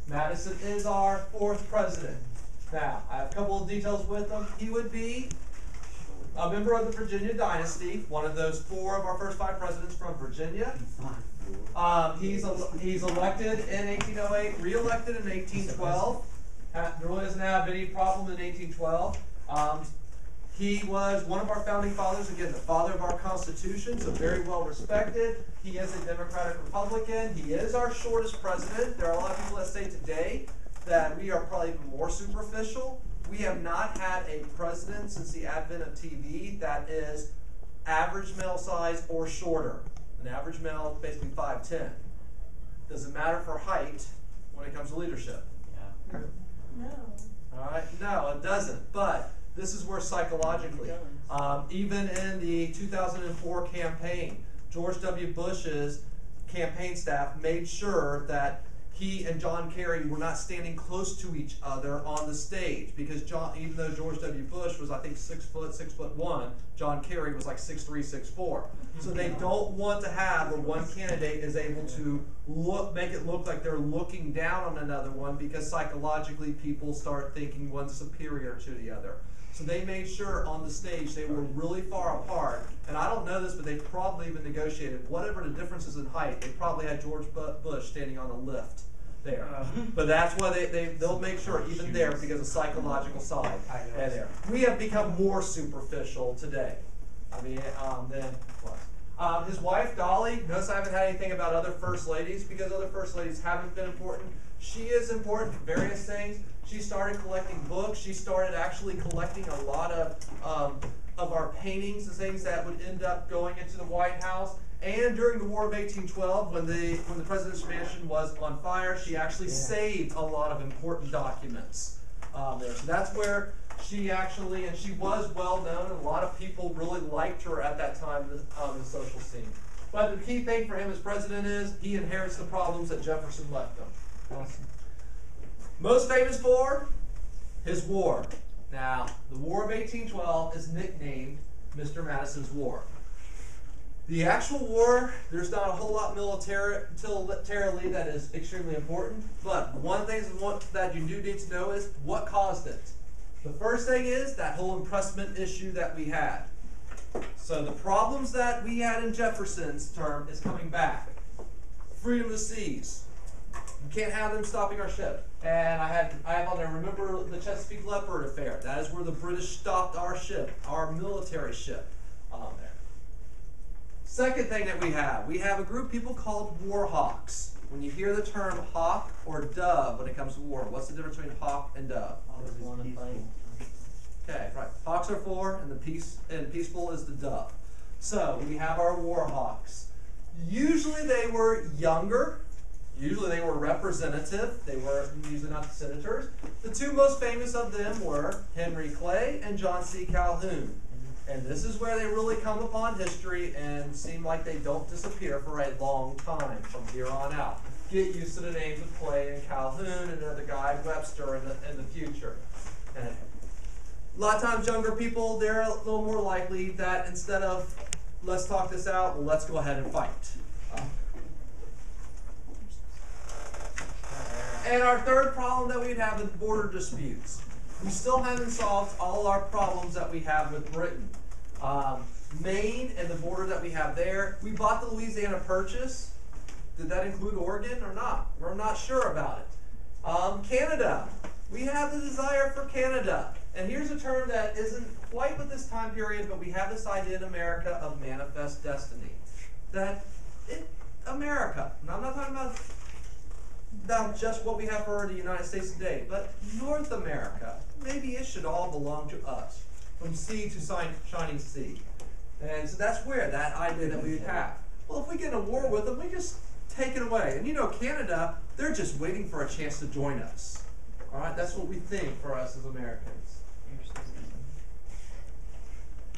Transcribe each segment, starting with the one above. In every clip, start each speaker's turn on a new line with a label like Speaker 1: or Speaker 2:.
Speaker 1: Madison is our fourth president. Now, I have a couple of details with him. He would be a member of the Virginia dynasty, one of those 4 of our first 5 presidents from Virginia. He's elected in 1808, re-elected in 1812. Really doesn't have any problem in 1812. He was one of our founding fathers, again, the father of our Constitution, so very well respected. He is a Democratic Republican. He is our shortest president. There are a lot of people that say today that we are probably even more superficial. We have not had a president since the advent of TV that is average male size or shorter. An average male is basically 5'10". Doesn't matter for height when it comes to leadership.
Speaker 2: Yeah.
Speaker 3: No.
Speaker 1: All right, no, it doesn't. But this is where psychologically, even in the 2004 campaign, George W. Bush's campaign staff made sure that he and John Kerry were not standing close to each other on the stage, because even though George W. Bush was, I think, 6'1", John Kerry was like 6'3", 6'4". So they don't want to have where one candidate is able to make it look like they're looking down on another one, because psychologically people start thinking one's superior to the other. So they made sure on the stage they were really far apart. And I don't know this, but they probably even negotiated, whatever the differences in height, they probably had George Bush standing on a lift there. But that's why they'll make sure even there, because of psychological side. And there. We have become more superficial today. I mean, than was. His wife, Dolly, notice I haven't had anything about other first ladies, because other first ladies haven't been important. She is important for various things. She started collecting books. She started actually collecting a lot of our paintings and things that would end up going into the White House. And during the War of 1812, when the president's mansion was on fire, she actually saved a lot of important documents there. So that's where she actually, and she was well known, and a lot of people really liked her at that time in the social scene. But the key thing for him as president is he inherits the problems that Jefferson left him. Awesome. Most famous for his war. Now, the War of 1812 is nicknamed Mr. Madison's War. The actual war, there's not a whole lot militarily that is extremely important, but one thing that you do need to know is what caused it. The first thing is that whole impressment issue that we had. So the problems that we had in Jefferson's term is coming back. Freedom of the seas. You can't have them stopping our ship. And I have on there, remember the Chesapeake Leopard affair. That is where the British stopped our ship, our military ship on there. Second thing that we have a group of people called war hawks. When you hear the term hawk or dove when it comes to war, what's the difference between hawk and dove? Okay, right. Hawks are for, and peaceful is the dove. So we have our war hawks. Usually they were younger. Usually they were representative. They were usually not the senators. The 2 most famous of them were Henry Clay and John C. Calhoun. And this is where they really come upon history and seem like they don't disappear for a long time from here on out. Get used to the names of Clay and Calhoun and another guy, Webster, in the future. And a lot of times younger people, they're a little more likely that instead of let's talk this out, well, let's go ahead and fight. And our third problem that we'd have is border disputes. We still haven't solved all our problems that we have with Britain. Maine and the border that we have there. We bought the Louisiana Purchase. Did that include Oregon or not? We're not sure about it. Canada. We have the desire for Canada. And here's a term that isn't quite with this time period, but we have this idea in America of manifest destiny. That in America, and I'm not talking about just what we have for the United States today, but North America, maybe it should all belong to us, from sea to shining sea. And so that's where that idea that we would have. Well, if we get in a war with them, we just take it away. And you know, Canada, they're just waiting for a chance to join us. All right, that's what we think for us as Americans.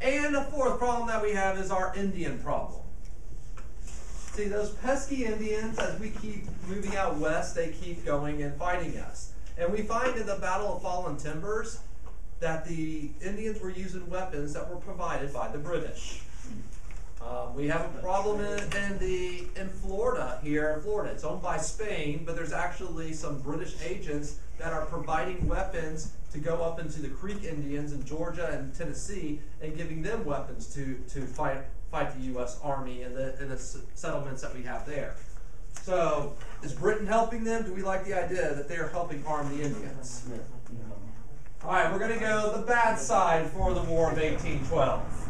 Speaker 1: And the fourth problem that we have is our Indian problem. See, those pesky Indians, as we keep moving out west, they keep going and fighting us. And we find in the Battle of Fallen Timbers that the Indians were using weapons that were provided by the British. We have a problem in Florida, here in Florida. It's owned by Spain, but there's actually some British agents that are providing weapons to go up into the Creek Indians in Georgia and Tennessee and giving them weapons to fight the U.S. Army in the settlements that we have there. So, is Britain helping them? Do we like the idea that they're helping arm the Indians? All right, we're going to go the bad side for the War of 1812.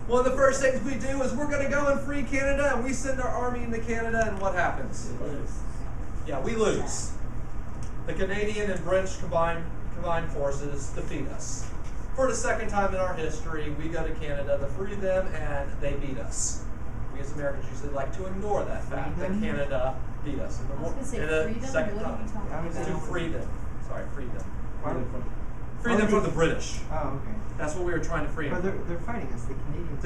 Speaker 1: One of the first things we do is we're going to go and free Canada, and we send our army into Canada, and what happens? Yeah, we lose. The Canadian and British combined forces defeat us. For the second time in our history, we go to Canada to free them, and they beat us. We as Americans usually like to ignore that fact that Canada beat us. In the second time. To free them. Sorry, free them. Free them from the British.
Speaker 2: Oh, okay.
Speaker 1: That's what we were trying to free them.
Speaker 2: But they're fighting us, the Canadians.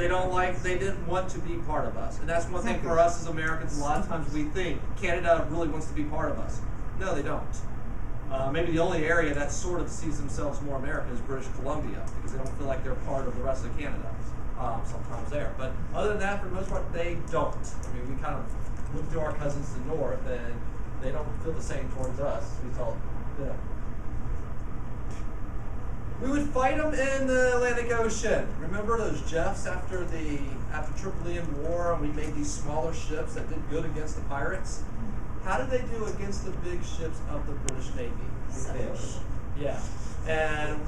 Speaker 1: They didn't want to be part of us. And that's one thing for us as Americans, a lot of times we think Canada really wants to be part of us. No, they don't. Maybe the only area that sort of sees themselves more American is British Columbia, because they don't feel like they're part of the rest of Canada. Sometimes there. But other than that, for the most part, they don't. I mean, we kind of look to our cousins to the north, and they don't feel the same towards us. We tell them. We would fight them in the Atlantic Ocean. Remember those Jeffs after Tripolitan War, and we made these smaller ships that did good against the pirates? How did they do against the big ships of the British Navy? Fish. Yeah. And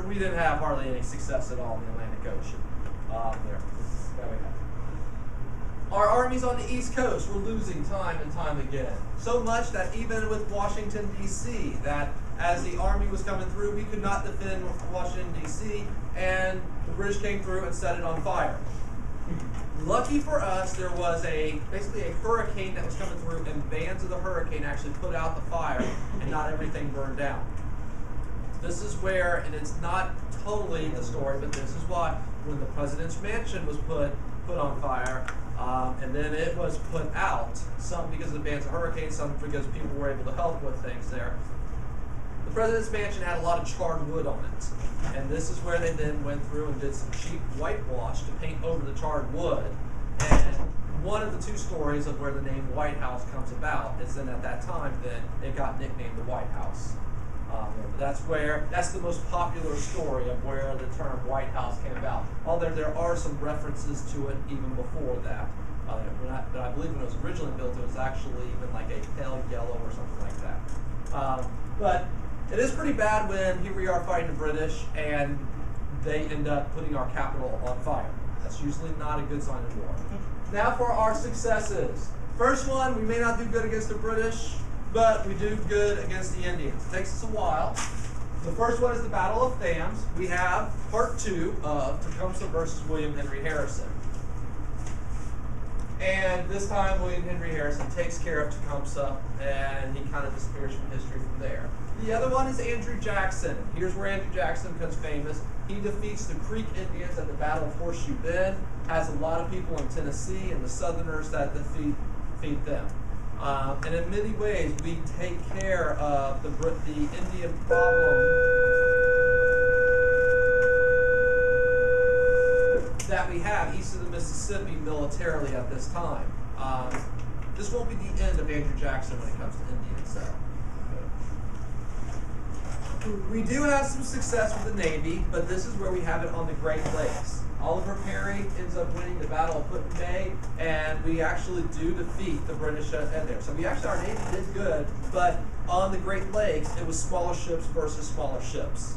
Speaker 1: we didn't have hardly any success at all in the Atlantic Ocean. There we go. Our armies on the East Coast were losing time and time again. So much that even with Washington, D.C., that as the army was coming through, we could not defend Washington, D.C., and the British came through and set it on fire. Lucky for us, there was basically a hurricane that was coming through, and bands of the hurricane actually put out the fire, and not everything burned down. This is where, and it's not totally the story, but this is why, when the President's Mansion was put on fire, and then it was put out, some because of the bands of hurricanes, some because people were able to help with things there. The President's Mansion had a lot of charred wood on it, and this is where they then went through and did some cheap whitewash to paint over the charred wood. And one of the two stories of where the name White House comes about is then at that time then it got nicknamed the White House. That's the most popular story of where the term White House came about. Although there are some references to it even before that. But I believe when it was originally built, it was actually even like a pale yellow or something like that. But it is pretty bad when here we are fighting the British and they end up putting our capital on fire. That's usually not a good sign of war. Now for our successes. First one, we may not do good against the British, but we do good against the Indians. It takes us a while. The first one is the Battle of Thames. We have part 2 of Tecumseh versus William Henry Harrison. And this time, William Henry Harrison takes care of Tecumseh, and he kind of disappears from history from there. The other one is Andrew Jackson. Here's where Andrew Jackson becomes famous. He defeats the Creek Indians at the Battle of Horseshoe Bend, has a lot of people in Tennessee and the Southerners that defeat them. And in many ways, we take care of the Indian problem that we have east of the Mississippi militarily at this time. This won't be the end of Andrew Jackson when it comes to Indians, though. We do have some success with the Navy, but this is where we have it on the Great Lakes. Oliver Perry ends up winning the Battle of Put in Bay, and we actually do defeat the British in there. So our Navy did good, but on the Great Lakes, it was smaller ships versus smaller ships.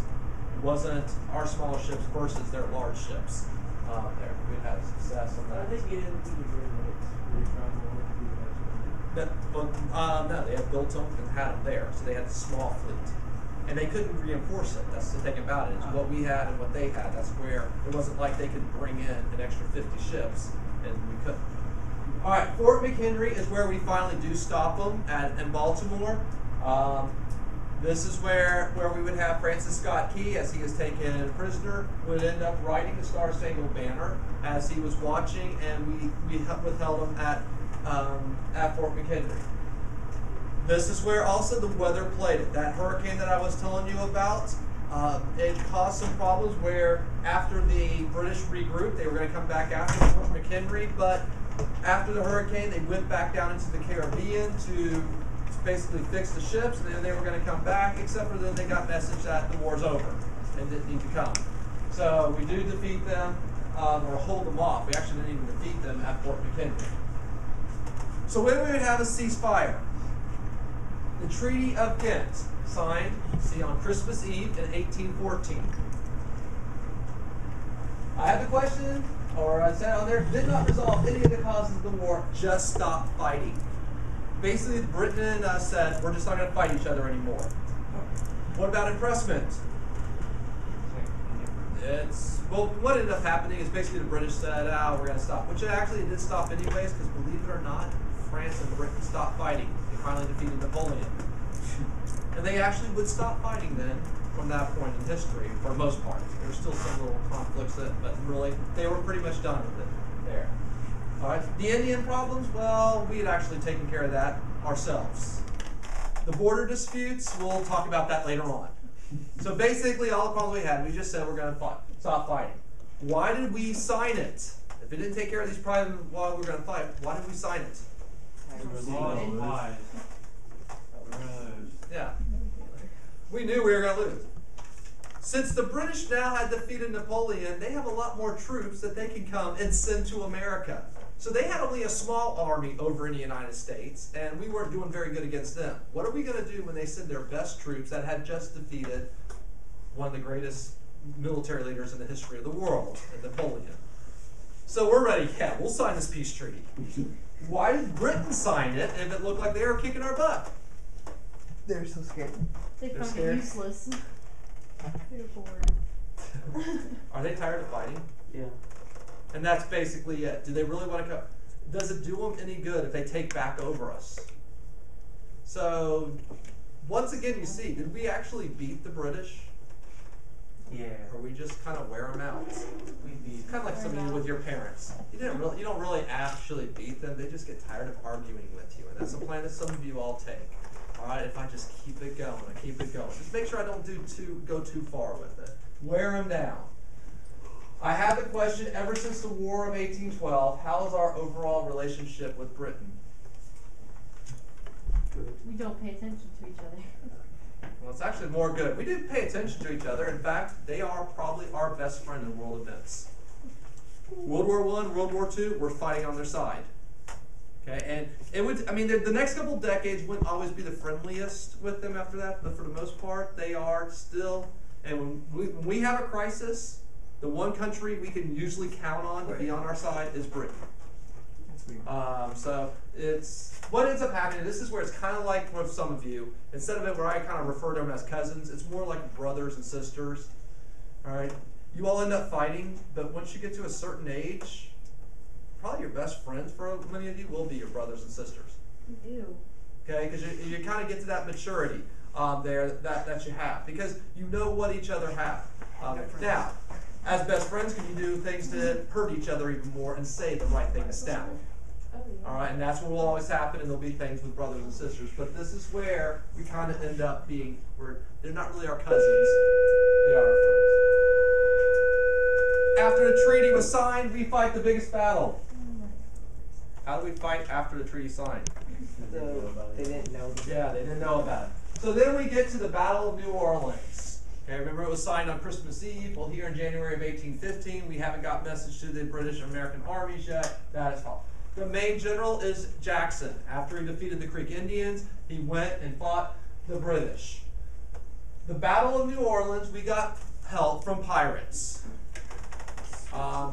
Speaker 1: It wasn't our smaller ships versus their large ships. There, we had success on that.
Speaker 3: I think you didn't do the Great Lakes.
Speaker 1: No, they had built them and had them there, so they had a small fleet. And they couldn't reinforce it. That's the thing about it, is what we had and what they had. That's where it wasn't like they could bring in an extra 50 ships, and we couldn't. All right, Fort McHenry is where we finally do stop them in Baltimore. This is where we would have Francis Scott Key, as he is taken prisoner, would end up riding the Star Spangled Banner as he was watching, and we withheld him at Fort McHenry. This is where also the weather played it. That hurricane that I was telling you about, It caused some problems where after the British regrouped, they were going to come back after Fort McHenry, but after the hurricane, they went back down into the Caribbean to basically fix the ships, and then they were going to come back, except for then they got message that the war's over and didn't need to come. So we do defeat them, or hold them off. We actually didn't even defeat them at Fort McHenry. So when we would have a ceasefire, the Treaty of Ghent, signed, see, on Christmas Eve in 1814. I have the question, or I said on there, did not resolve any of the causes of the war, just stop fighting. Basically, Britain and us said, we're just not going to fight each other anymore. What about impressment? Well, what ended up happening is basically the British said, we're going to stop. Which actually did stop anyways, because believe it or not, France and Britain stopped fighting. They finally defeated Napoleon. And they actually would stop fighting then from that point in history, for the most part. There were still some little conflicts, but really, they were pretty much done with it there. All right, the Indian problems, well, we had actually taken care of that ourselves. The border disputes, we'll talk about that later on. So basically, all the problems we had, we just said we're going to stop fighting. Why did we sign it? If it didn't take care of these problems while we were going to fight, why did we sign it? Yeah. We knew we were going to lose. Since the British now had defeated Napoleon, they have a lot more troops that they can come and send to America. So they had only a small army over in the United States, and we weren't doing very good against them. What are we going to do when they send their best troops that had just defeated one of the greatest military leaders in the history of the world, Napoleon? So we're ready. Yeah, we'll sign this peace treaty. Why did Britain sign it if it looked like they were kicking our butt?
Speaker 2: They're so scared.
Speaker 4: They
Speaker 1: They're
Speaker 4: found
Speaker 1: scared?
Speaker 4: it useless. They're bored.
Speaker 1: Are they tired of fighting?
Speaker 2: Yeah.
Speaker 1: And that's basically it. Do they really want to come? Does it do them any good if they take back over us? So, once again, you see, did we actually beat the British?
Speaker 2: Yeah.
Speaker 1: Or we just kind of wear them out?
Speaker 2: We beat.
Speaker 1: Kind of like some of you with your parents. You don't really actually beat them. They just get tired of arguing with you, and that's a plan that some of you all take. All right, if I just keep it going, just make sure I don't go too far with it. Wear them down. I have the question, ever since the War of 1812, how is our overall relationship with Britain?
Speaker 2: Good.
Speaker 4: We don't pay attention to each other.
Speaker 1: Well, it's actually more good. We do pay attention to each other. In fact, they are probably our best friend in world events. World War I, World War II, we're fighting on their side. Okay, and it would, the next couple decades wouldn't always be the friendliest with them after that, but for the most part, they are still, and when we have a crisis, the one country we can usually count on to be on our side is Britain. So it's what ends up happening. This is where it's kind of like with some of you. Instead of it where I kind of refer to them as cousins, it's more like brothers and sisters. All right, you all end up fighting, but once you get to a certain age, probably your best friends for many of you will be your brothers and sisters.
Speaker 4: Ew.
Speaker 1: Okay, because you kind of get to that maturity there that you have, because you know what each other have. Now, as best friends, can you do things to hurt each other even more and say the right thing to stab? All right, and that's what will always happen, and there'll be things with brothers and sisters. But this is where we kind of end up being, they're not really our cousins, they are our friends. After the treaty was signed, we fight the biggest battle. How do we fight after the treaty signed?
Speaker 2: So they didn't know.
Speaker 1: Yeah, they didn't know about it. So then we get to the Battle of New Orleans. Okay, remember it was signed on Christmas Eve. Well, here in January of 1815, we haven't got message to the British and American armies yet. That is false. The main general is Jackson. After he defeated the Creek Indians, he went and fought the British. The Battle of New Orleans, we got help from pirates,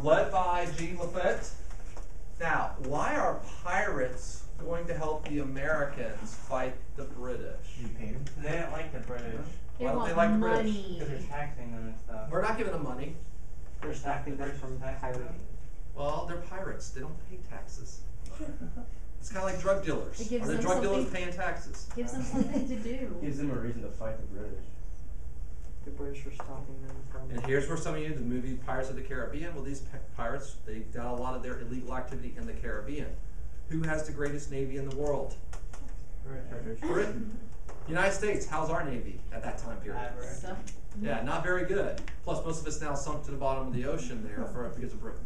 Speaker 1: led by Jean Lafitte. Now, why are pirates going to help the Americans fight the British?
Speaker 2: You paid them?
Speaker 5: They didn't like the British
Speaker 4: They
Speaker 1: Why don't
Speaker 4: want
Speaker 1: they like the British?
Speaker 4: money.
Speaker 5: because they're taxing them and stuff.
Speaker 1: We're not giving them money.
Speaker 5: They're
Speaker 2: Stopping them from pirating.
Speaker 1: Well, they're pirates. They don't pay taxes. It's kind of like drug dealers.
Speaker 4: It gives
Speaker 1: Are the
Speaker 4: them
Speaker 1: drug dealers
Speaker 4: something-
Speaker 1: paying taxes?
Speaker 4: Gives them something to do.
Speaker 3: Gives them a reason to fight the British.
Speaker 2: The British were stopping them from.
Speaker 1: And here's where some of you, the movie Pirates of the Caribbean, well, these pirates, they've done a lot of their illegal activity in the Caribbean. Who has the greatest navy in the world?
Speaker 5: British.
Speaker 1: Britain. United States, how's our navy at that time period?
Speaker 5: Average.
Speaker 4: So,
Speaker 1: Yeah, not very good. Plus, most of it's now sunk to the bottom of the ocean there because of Britain.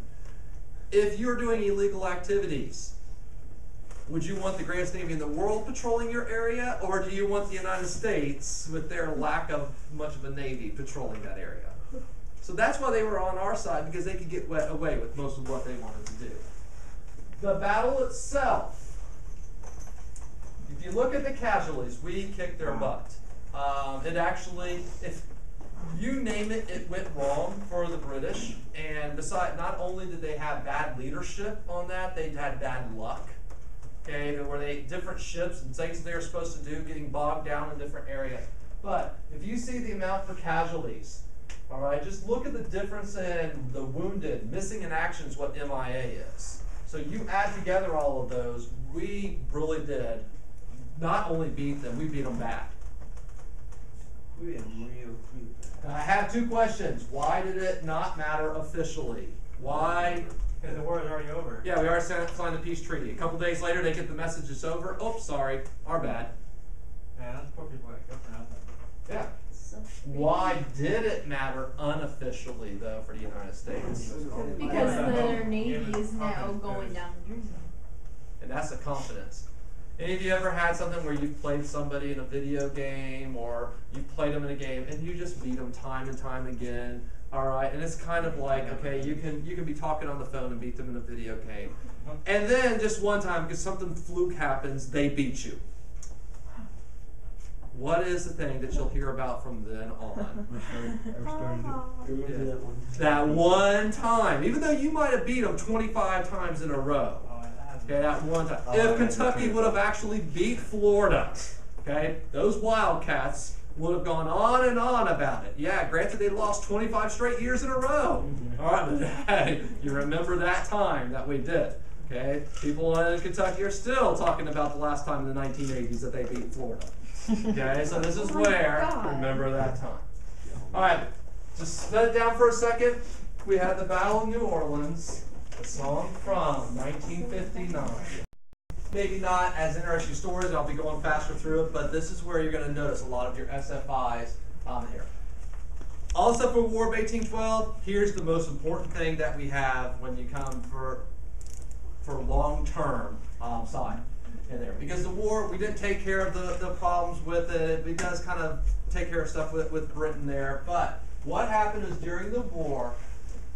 Speaker 1: If you're doing illegal activities, would you want the greatest navy in the world patrolling your area, or do you want the United States, with their lack of much of a navy, patrolling that area? So that's why they were on our side, because they could get away with most of what they wanted to do. The battle itself, if you look at the casualties, we kicked their butt. It actually, if you name it, it went wrong for the British. And besides, not only did they have bad leadership on that, they had bad luck. Okay, there were different ships and things they were supposed to do, getting bogged down in different areas. But if you see the amount for casualties, all right, just look at the difference in the wounded, missing in action is what MIA is. So you add together all of those, we really did not only beat them, we beat them bad.
Speaker 3: We am real cute.
Speaker 1: I have two questions. Why did it not matter officially? Why?
Speaker 5: Because the war is already over.
Speaker 1: Yeah, we already signed the peace treaty. A couple days later, they get the message it's over. Oh, sorry, our bad.
Speaker 5: Man, those poor people got killed for nothing.
Speaker 1: Yeah.
Speaker 4: So
Speaker 1: Why did it matter unofficially, though, for the United States?
Speaker 4: because
Speaker 5: Yeah.
Speaker 4: their navy is now
Speaker 5: Confidence
Speaker 4: going
Speaker 5: boost.
Speaker 4: down the drain.
Speaker 1: And that's the confidence. Any of you ever had something where you've played somebody in a video game, or you've played them in a game, and you just beat them time and time again? All right, and it's kind of like, okay, you can be talking on the phone and beat them in a video game, and then just one time, because something fluke happens, they beat you. What is the thing that you'll hear about from then on? That one time, even though you might have beat them 25 times in a row. Okay, that one time. If Kentucky would have actually beat Florida, okay, those Wildcats would have gone on and on about it. Yeah, granted they lost 25 straight years in a row. All right, but hey, you remember that time that we did. Okay, people in Kentucky are still talking about the last time in the 1980s that they beat Florida. Okay, so this is
Speaker 4: Oh my
Speaker 1: where,
Speaker 4: God.
Speaker 1: remember that time. All right, just set it down for a second. We had the Battle of New Orleans, a song from 1959. Maybe not as interesting stories, I'll be going faster through it, but this is where you're going to notice a lot of your SFIs on here. Also for War of 1812, here's the most important thing that we have when you come for long-term side in there. Because the war, we didn't take care of the problems with it. It does kind of take care of stuff with Britain there. But what happened is during the war,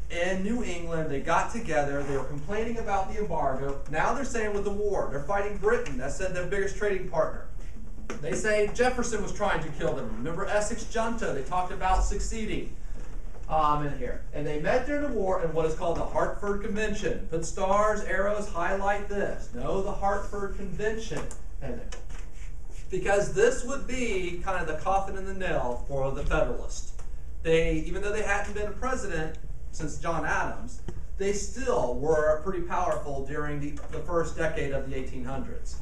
Speaker 1: in New England, they got together, they were complaining about the embargo. Now they're saying with the war, they're fighting Britain. That's their biggest trading partner. They say Jefferson was trying to kill them. Remember Essex Junta, they talked about succeeding in here. And they met during the war in what is called the Hartford Convention. Put stars, arrows, highlight this. Know the Hartford Convention in there. Because this would be kind of the coffin and the nail for the Federalists. Even though they hadn't been a president since John Adams, they still were pretty powerful during the first decade of the 1800s.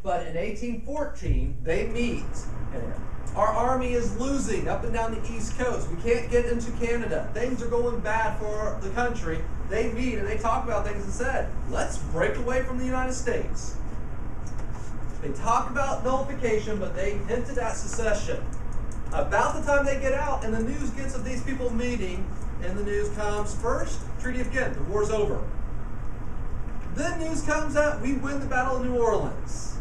Speaker 1: But in 1814, they meet. Our army is losing up and down the East Coast. We can't get into Canada. Things are going bad for the country. They meet and they talk about things and said, let's break away from the United States. They talk about nullification, but they hinted at secession. About the time they get out and the news gets of these people meeting, and the news comes first, Treaty of Ghent, the war's over. Then news comes out, we win the Battle of New Orleans.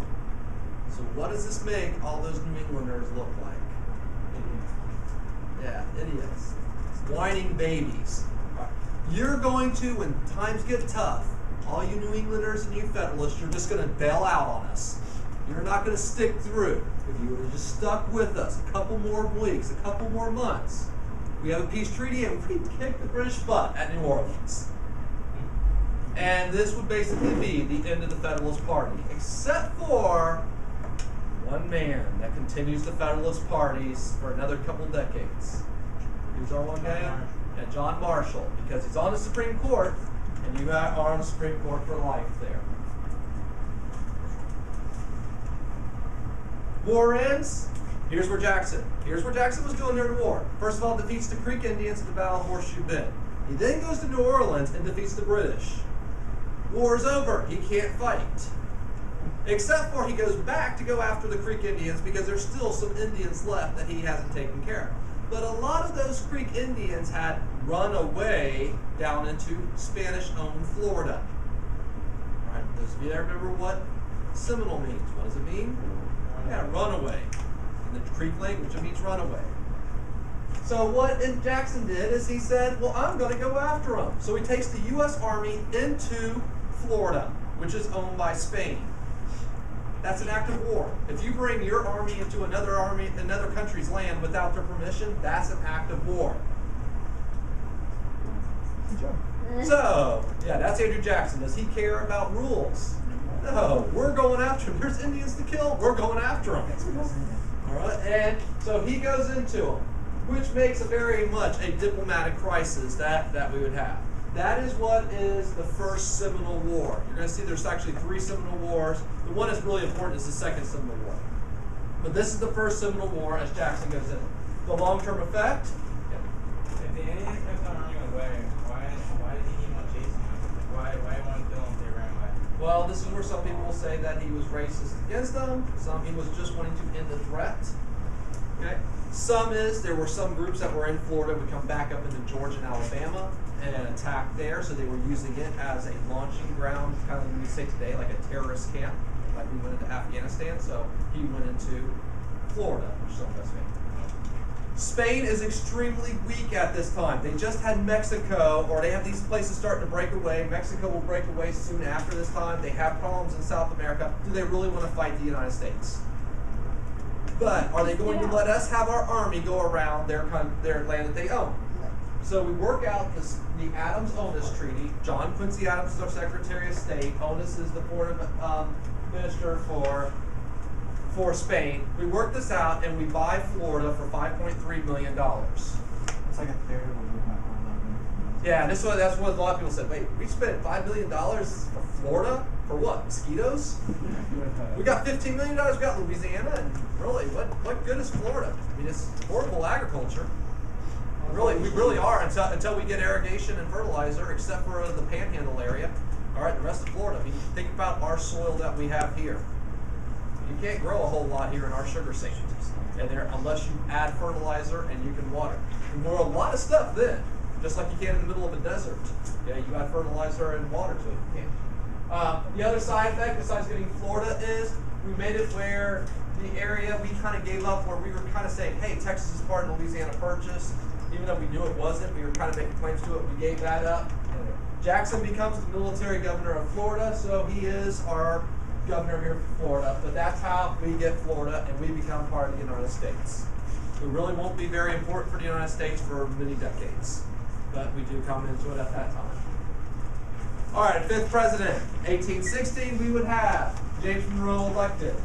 Speaker 1: So what does this make all those New Englanders look like? Yeah, idiots. Whining babies. You're going to, when times get tough, all you New Englanders and you Federalists, you're just going to bail out on us. You're not going to stick through. If you would have just stuck with us a couple more weeks, a couple more months, we have a peace treaty and we kick the British butt at New Orleans. And this would basically be the end of the Federalist Party, except for one man that continues the Federalist parties for another couple decades. Who's our one guy? Yeah, John Marshall, because he's on the Supreme Court, and you are on the Supreme Court for life there. War ends. Here's where Jackson was doing during the war. First of all, defeats the Creek Indians at the Battle of Horseshoe Bend. He then goes to New Orleans and defeats the British. War's over. He can't fight. Except for he goes back to go after the Creek Indians because there's still some Indians left that he hasn't taken care of. But a lot of those Creek Indians had run away down into Spanish-owned Florida. All right, those of you that remember what Seminole means. What does it mean? Yeah, runaway. In the Creek language, it means runaway. So what Jackson did is he said, well, I'm going to go after them. So he takes the U.S. Army into Florida, which is owned by Spain. That's an act of war. If you bring your army into another country's land without their permission, that's an act of war. So, yeah, that's Andrew Jackson. Does he care about rules? No, we're going after him. There's Indians to kill. We're going after them. All right, and so he goes into them, which makes a very much a diplomatic crisis that we would have. That is what is the First Seminole War. You're going to see there's actually 3 Seminole Wars. The one that's really important is the Second Seminole War. But this is the First Seminole War as Jackson goes in. The long-term effect?
Speaker 5: If the Indians kept on running away, why did he want chasing them? Why want to kill them if they ran away?
Speaker 1: Well, this is where some people will say that he was racist against them. Some he was just wanting to end the threat. Okay. Some is there were some groups that were in Florida would come back up into Georgia and Alabama and attack there, so they were using it as a launching ground, kind of like we say today, like a terrorist camp, like we went into Afghanistan. So he went into Florida, which is owned by Spain. Spain is extremely weak at this time. They just had Mexico, or they have these places starting to break away. Mexico will break away soon after this time. They have problems in South America. Do they really want to fight the United States? But are they going to let us have our army go around their land that they own? So we work out the Adams-Onis Treaty. John Quincy Adams is our Secretary of State. Onis is the foreign minister for Spain. We work this out and we buy Florida for $5.3 million.
Speaker 3: It's like a third of what we got.
Speaker 1: Yeah, that's what a lot of people said. Wait, we spent $5 million for Florida? For what? Mosquitoes? We got $15 million, we got Louisiana, and really, what good is Florida? I mean, it's horrible agriculture. Really, we really are until we get irrigation and fertilizer, except for the Panhandle area. All right, the rest of Florida. I mean, think about our soil that we have here. You can't grow a whole lot here in our sugar sands, and unless you add fertilizer and you can water. You can grow a lot of stuff then, just like you can in the middle of a desert. Yeah, you add fertilizer and water to it. You can't. The other side effect, besides getting Florida, is we made it where the area we kind of gave up, where we were kind of saying, hey, Texas is part of the Louisiana Purchase. Even though we knew it wasn't, we were kind of making claims to it. We gave that up. Jackson becomes the military governor of Florida, so he is our governor here for Florida. But that's how we get Florida, and we become part of the United States. We really won't be very important for the United States for many decades, but we do come into it at that time. All right, 5th president, 1816, we would have James Monroe elected.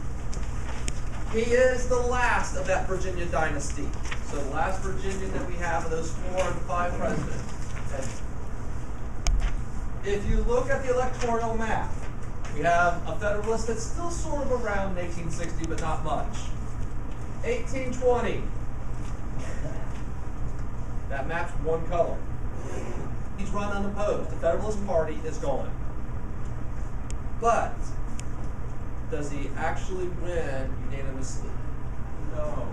Speaker 1: He is the last of that Virginia dynasty. So the last Virginian that we have of those 4 and 5 presidents. Okay. If you look at the electoral map, we have a Federalist that's still sort of around 1860, but not much. 1820. That map's one color. He's run unopposed. The Federalist Party is gone. But does he actually win unanimously? No.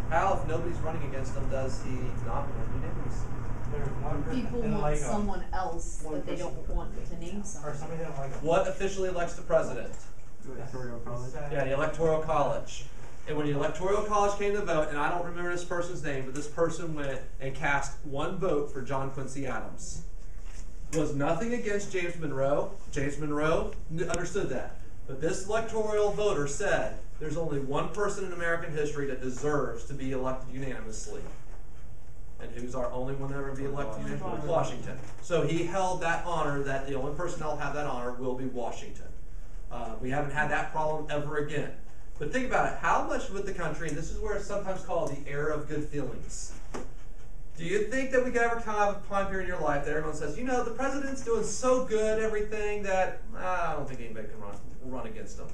Speaker 1: How, if nobody's running against him, does he not win unanimously?
Speaker 5: There's one person
Speaker 4: People
Speaker 5: didn't
Speaker 4: want
Speaker 5: like him.
Speaker 4: someone else that they don't want to name
Speaker 5: Or
Speaker 4: someone.
Speaker 5: somebody didn't like him.
Speaker 1: What officially elects the president?
Speaker 3: Electoral college.
Speaker 1: Yeah, the Electoral College. And when the Electoral College came to vote, and I don't remember this person's name, but this person went and cast one vote for John Quincy Adams. Was nothing against James Monroe. James Monroe understood that. But this electoral voter said, there's only one person in American history that deserves to be elected unanimously. And who's our only one to ever be elected unanimously? Washington. So he held that honor, that the only person that will have that honor will be Washington. We haven't had that problem ever again. But think about it, how much would the country, and this is where it's sometimes called the era of good feelings. Do you think that we could ever have a time period in your life that everyone says, you know, the president's doing so good, everything, that I don't think anybody can run against him.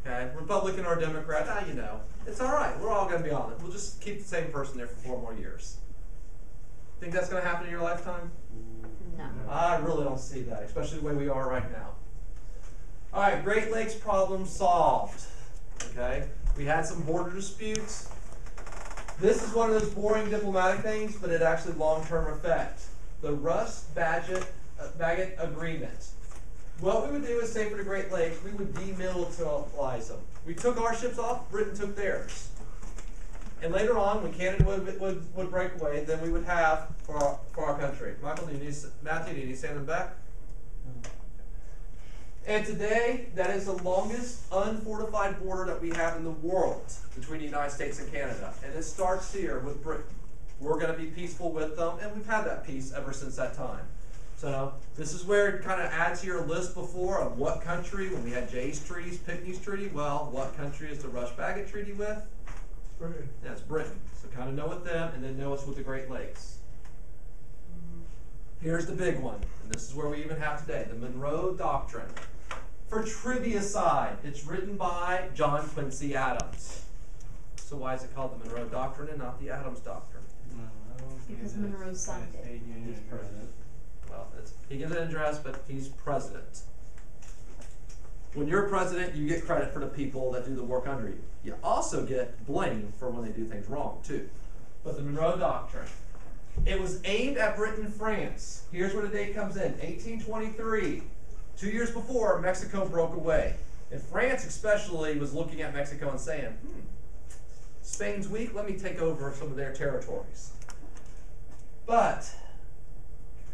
Speaker 1: Okay, Republican or Democrat, you know, it's all right. We're all going to be on it. We'll just keep the same person there for 4 more years. Think that's going to happen in your lifetime?
Speaker 4: No.
Speaker 1: I really don't see that, especially the way we are right now. All right, Great Lakes problem solved. Okay, we had some border disputes. This is one of those boring diplomatic things, but it actually long-term effect. The Rust-Bagot Agreement. What we would do is say for the Great Lakes, we would demilitarize them. We took our ships off, Britain took theirs. And later on, when Canada would break away, then we would have for our country. Michael, Matthew, do you need to stand in the back? And today, that is the longest unfortified border that we have in the world between the United States and Canada. And it starts here with Britain. We're going to be peaceful with them, and we've had that peace ever since that time. So this is where it kind of adds to your list before of what country, when we had Jay's treaties, Pinckney's treaty, well, what country is the Rust-Bagot Treaty with?
Speaker 5: Britain.
Speaker 1: That's Britain. So kind of know with them, and then know us with the Great Lakes. Here's the big one, and this is where we even have today, the Monroe Doctrine. For trivia side, it's written by John Quincy Adams. So why is it called the Monroe Doctrine and not the Adams Doctrine?
Speaker 4: Because Monroe signed it.
Speaker 5: He's president.
Speaker 1: Well, he gives an address, but he's president. When you're president, you get credit for the people that do the work under you. You also get blamed for when they do things wrong, too. But the Monroe Doctrine. It was aimed at Britain and France. Here's where the date comes in, 1823. 2 years before, Mexico broke away. And France especially was looking at Mexico and saying, Spain's weak, let me take over some of their territories. But,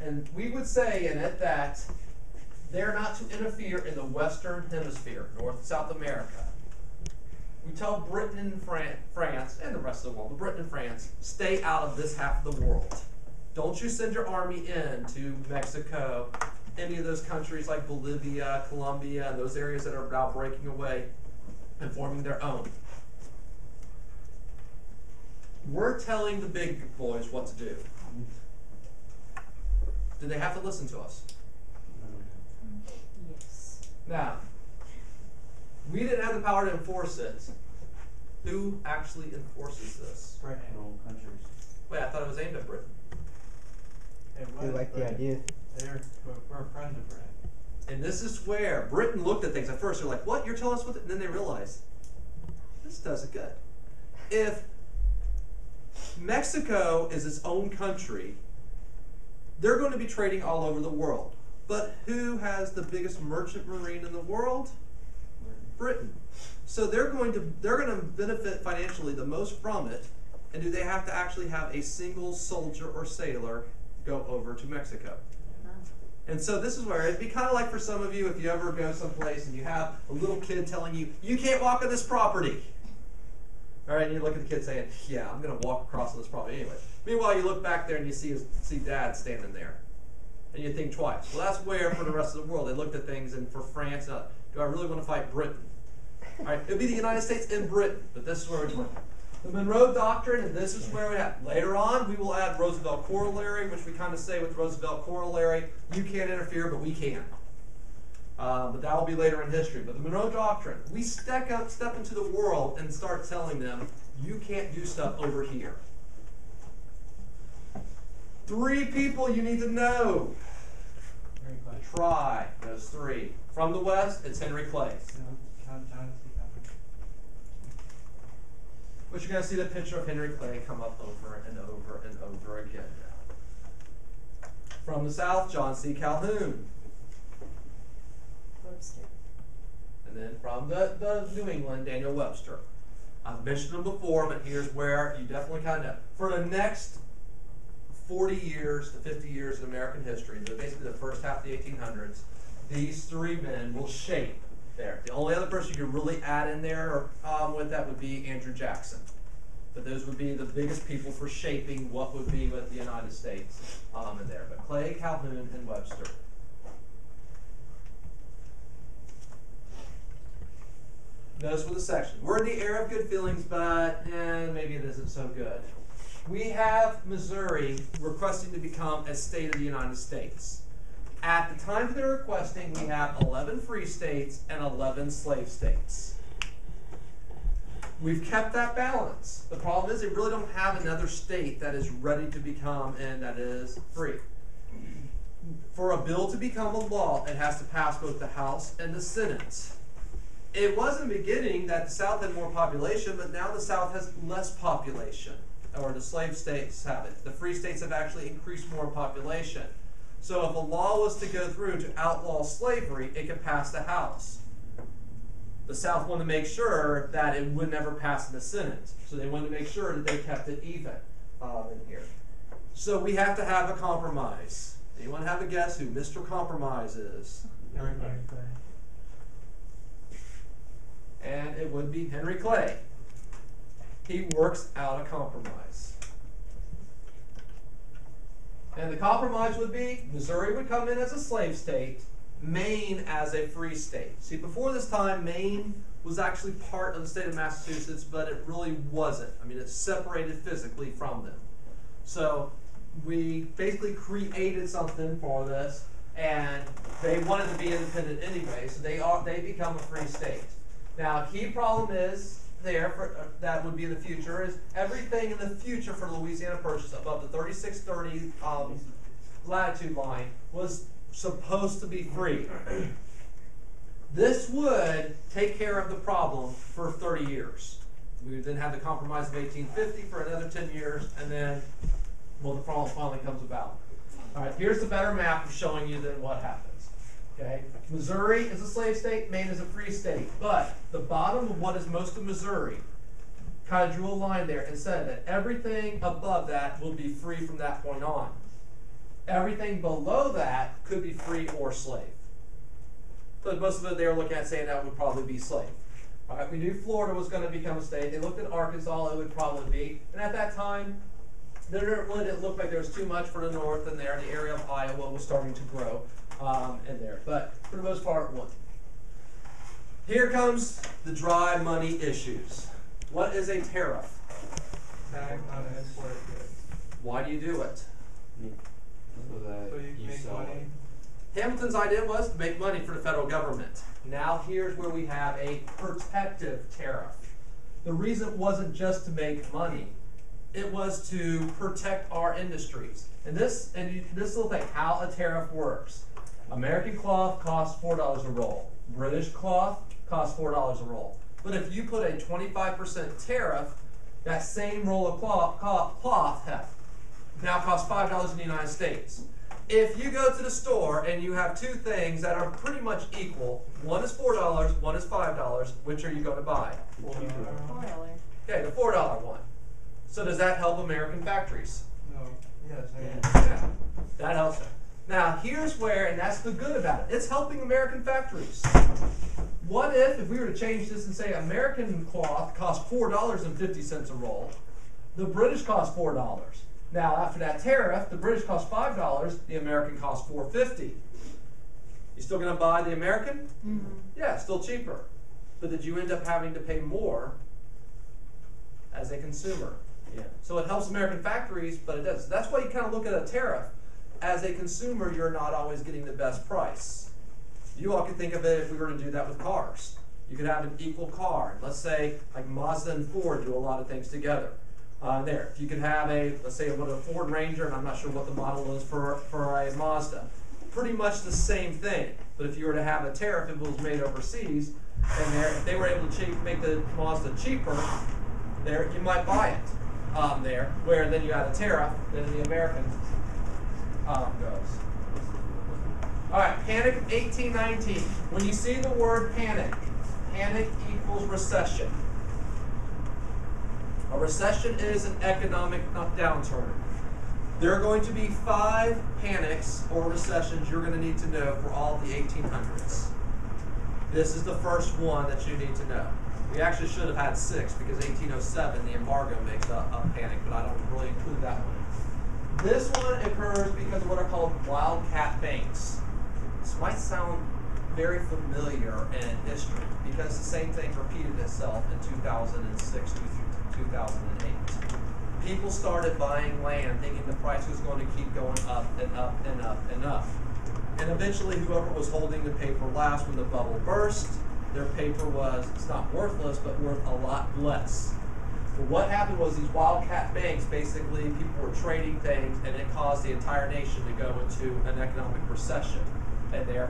Speaker 1: and we would say in it that they're not to interfere in the Western Hemisphere, North and South America. We tell Britain and France, and the rest of the world, but Britain and France, stay out of this half of the world. Don't you send your army into Mexico, any of those countries like Bolivia, Colombia, and those areas that are now breaking away and forming their own. We're telling the big boys what to do. Do they have to listen to us?
Speaker 4: Yes.
Speaker 1: Now, we didn't have the power to enforce it. Who actually enforces this?
Speaker 5: Britain.
Speaker 3: All countries.
Speaker 1: Wait, I thought it was aimed at Britain.
Speaker 5: It
Speaker 2: They
Speaker 5: was
Speaker 2: like the
Speaker 5: Britain.
Speaker 2: idea.
Speaker 5: We're friends of Britain.
Speaker 1: And this is where Britain looked at things at first. They're like, what? You're telling us what? And then they realized, this does it good. If Mexico is its own country, they're going to be trading all over the world. But who has the biggest merchant marine in the world? Britain. So they're going to benefit financially the most from it. And do they have to actually have a single soldier or sailor go over to Mexico?
Speaker 4: No.
Speaker 1: And so this is where it'd be kind of like for some of you, if you ever go someplace and you have a little kid telling you, you can't walk on this property. All right, and you look at the kid saying, yeah, I'm going to walk across on this property anyway. Meanwhile, you look back there and you see dad standing there. And you think twice. Well, that's where for the rest of the world they looked at things, and for France, do I really want to fight Britain? All right, it would be the United States and Britain, but this is where we're doing. The Monroe Doctrine, and this is where we have. Later on, we will add Roosevelt Corollary, which we kind of say with Roosevelt Corollary, you can't interfere, but we can. But that will be later in history. But the Monroe Doctrine, we step into the world and start telling them, you can't do stuff over here. 3 people you need to know. Try those 3. From the West, it's Henry Clay. But you're going to see the picture of Henry Clay come up over and over and over again now. From the South, John C. Calhoun.
Speaker 4: Webster.
Speaker 1: And then from the New England, Daniel Webster. I've mentioned them before, but here's where you definitely kind of know. For the next 40 years to 50 years in American history, so basically the first half of the 1800s, these 3 men will shape there. The only other person you could really add in there with that would be Andrew Jackson. But those would be the biggest people for shaping what would be with the United States in there. But Clay, Calhoun, and Webster. Notice with the section. We're in the era of good feelings, but maybe it isn't so good. We have Missouri requesting to become a state of the United States. At the time they're requesting, we have 11 free states and 11 slave states. We've kept that balance. The problem is they really don't have another state that is ready to become and that is free. For a bill to become a law, it has to pass both the House and the Senate. It was in the beginning that the South had more population, but now the South has less population. or the slave states have it. The free states have actually increased more in population. So if a law was to go through to outlaw slavery, it could pass the House. The South wanted to make sure that it would never pass in the Senate. So they wanted to make sure that they kept it even in here. So we have to have a compromise. Anyone have a guess who Mr. Compromise is?
Speaker 3: Henry Clay.
Speaker 1: And it would be Henry Clay. He works out a compromise. And the compromise would be Missouri would come in as a slave state, Maine as a free state. See, before this time, Maine was actually part of the state of Massachusetts, but it really wasn't. I mean, it's separated physically from them. So we basically created something for this, and they wanted to be independent anyway, so they become a free state. Now, key problem is there for that would be in the future is everything in the future for Louisiana Purchase above the 3630 latitude line was supposed to be free. This would take care of the problem for 30 years. We would then have the compromise of 1850 for another 10 years, and then, well, the problem finally comes about. All right, here's the better map of showing you then what happens. Okay, Missouri is a slave state, Maine is a free state, but the bottom of what is most of Missouri kind of drew a line there and said that everything above that will be free from that point on. Everything below that could be free or slave. But most of it they were looking at saying that would probably be slave. All right, we knew Florida was going to become a state. They looked at Arkansas, it would probably be. And at that time, there really didn't look like there was too much for the north in there. The area of Iowa was starting to grow in there. But for the most part, it wasn't. Here comes the dry money issues. What is a tariff?
Speaker 5: Tax on exported goods.
Speaker 1: Why do you do it?
Speaker 5: So you can make money.
Speaker 1: Hamilton's idea was to make money for the federal government. Now here's where we have a protective tariff. The reason wasn't just to make money. It was to protect our industries. And this little thing, how a tariff works. American cloth costs $4 a roll. British cloth costs $4 a roll. But if you put a 25% tariff, that same roll of cloth now costs $5 in the United States. If you go to the store and you have two things that are pretty much equal, one is $4, one is $5, which are you going to buy?
Speaker 4: $4.
Speaker 1: Okay, the $4 one. So does that help American factories?
Speaker 5: No. Yes.
Speaker 1: Yeah, that helps them. Now here's where, and that's the good about it, it's helping American factories. What if we were to change this and say American cloth costs $4.50 a roll, the British costs $4. Now after that tariff, the British cost $5, the American costs $4.50. You still going to buy the American?
Speaker 4: Mm-hmm.
Speaker 1: Yeah, still cheaper. But did you end up having to pay more as a consumer?
Speaker 3: Yeah.
Speaker 1: So it helps American factories, but it does. That's why you kind of look at a tariff. As a consumer, you're not always getting the best price. You all could think of it if we were to do that with cars. You could have an equal car. Let's say like Mazda and Ford do a lot of things together. If you could have let's say a Ford Ranger, and I'm not sure what the model is for a Mazda. Pretty much the same thing. But if you were to have a tariff, if it was made overseas, and if they were able to make the Mazda cheaper, you might buy it. Where then you add a tariff, then the American goes. All right, panic of 1819. When you see the word panic equals recession. A recession is an economic downturn. There are going to be 5 panics or recessions you're going to need to know for all of the 1800s. This is the first one that you need to know. We actually should have had 6 because 1807, the embargo makes a panic, but I don't really include that one. This one occurs because of what are called wildcat banks. This might sound very familiar in history because the same thing repeated itself in 2006 through 2008. People started buying land thinking the price was going to keep going up and up and up and up. And eventually whoever was holding the paper last when the bubble burst, their paper was, it's not worthless, but worth a lot less. But what happened was these wildcat banks, basically people were trading things and it caused the entire nation to go into an economic recession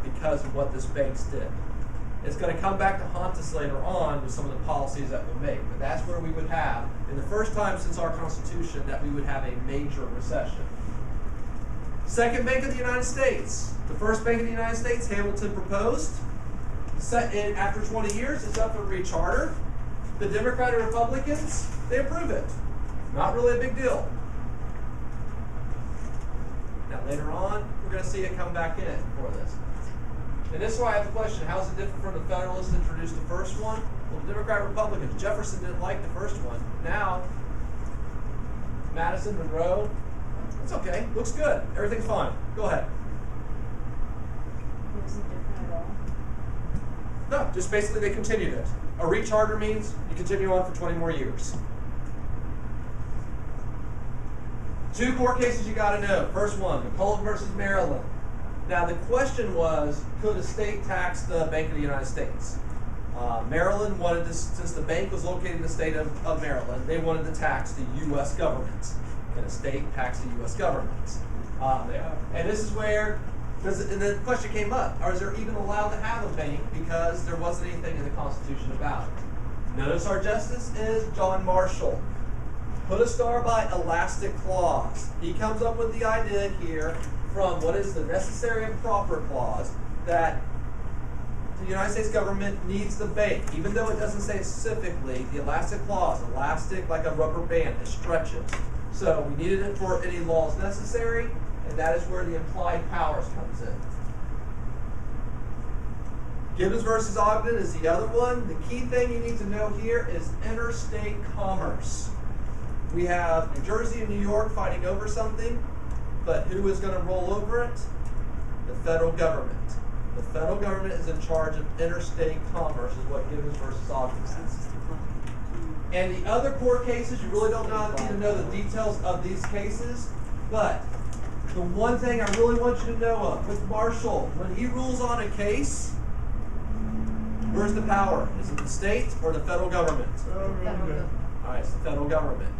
Speaker 1: because of what this banks did. It's going to come back to haunt us later on with some of the policies that we make. But that's where we would have, in the first time since our Constitution, that we would have a major recession. Second Bank of the United States. The first Bank of the United States, Hamilton proposed. After 20 years, it's up for recharter. The Democrat and Republicans, they approve it. Not really a big deal. Now later on, we're going to see it come back in for this. And this is why I have the question, how is it different from the Federalists that introduced the first one? Well, the Democrat and Republicans. Jefferson didn't like the first one. Now, Madison, Monroe, it's okay. Looks good. Everything's fine. Go ahead.
Speaker 4: Wasn't different at all.
Speaker 1: No, just basically they continued it. A recharter means you continue on for 20 more years. Two court cases you got to know. First one, McCulloch versus Maryland. Now the question was, could a state tax the Bank of the United States? Maryland wanted to, since the bank was located in the state of Maryland, they wanted to tax the U.S. government. Can a state tax the U.S. government? And this is where, and the question came up, is there even allowed to have a bank because there wasn't anything in the Constitution about it? Notice our justice is John Marshall. Put a star by elastic clause. He comes up with the idea here from what is the necessary and proper clause that the United States government needs the bank, even though it doesn't say specifically, the elastic clause, elastic like a rubber band, it stretches. So we needed it for any laws necessary, and that is where the implied powers comes in. Gibbons versus Ogden is the other one. The key thing you need to know here is interstate commerce. We have New Jersey and New York fighting over something, but who is going to roll over it? The federal government. The federal government is in charge of interstate commerce, is what Gibbons versus Ogden says. And the other court cases, you really don't need to know the details of these cases, but the one thing I really want you to know of, with Marshall, when he rules on a case, where's the power? Is it the state or the federal government?
Speaker 4: Federal government.
Speaker 1: All right, it's the federal government.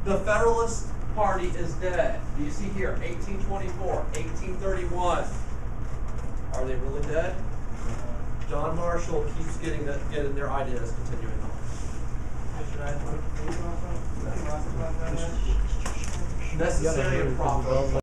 Speaker 1: The Federalist Party is dead. Do you see here, 1824, 1831. Are they really dead? John Marshall keeps getting their ideas continuing on. Necessary and proper.